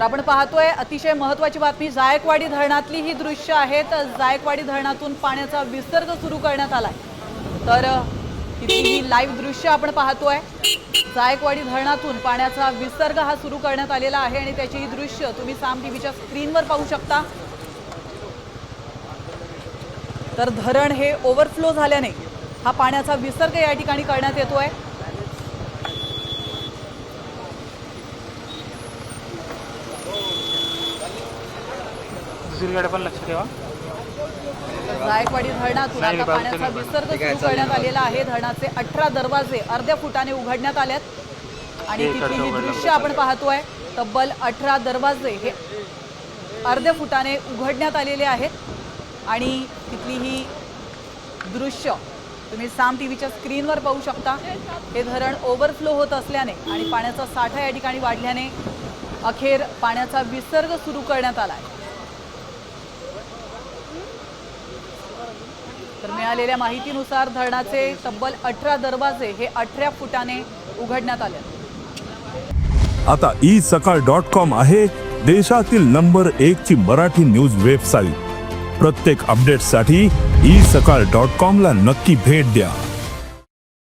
तर आपण पाहतोय अतिशय महत्त्वाची बातमी, जायकवाडी धरणातली ही दृश्य आहेत। जायकवाडी धरणातून पाण्याचा विसर्ग सुरू करण्यात आलाय। तर ही लाईव्ह दृश्य आपण पाहतोय। जायकवाडी धरणातून पाण्याचा विसर्ग हा सुरू करण्यात आलेला आहे आणि त्याची ही दृश्य तुम्ही साम टीव्हीच्या स्क्रीनवर पाहू शकता। तर धरण हे ओव्हरफ्लो झाल्याने हा पाण्याचा विसर्ग या ठिकाणी करण्यात येतोय। पण लक्ष ठेवा। जायकवाडी धरणातून आता पाण्याचा विसर्ग सुरू करण्यात आलेला आहे। धरणाचे 18 दरवाजे अर्ध्या फुटाने उघडण्यात आलेत आणि तिथली ही दृश्य आपण पाहतोय। तब्बल 18 दरवाजे हे अर्ध्या फुटाने उघडण्यात आलेले आहेत आणि तिथली ही दृश्य तुम्ही साम टीव्हीच्या स्क्रीनवर पाहू शकता। हे धरण ओव्हरफ्लो होत असल्याने आणि पाण्याचा साठा या ठिकाणी वाढल्याने अखेर पाण्याचा विसर्ग सुरू करण्यात आलाय। तर मिळालेल्या माहितीनुसार धरणाचे तब्बल 18 दरवाजे हे 18 फुटाने उघडण्यात आले। आता isakal.com आहे देशातील नंबर 1 ची मराठी न्यूज वेबसाईट। प्रत्येक अपडेटसाठी isakal.com ला नक्की भेट द्या।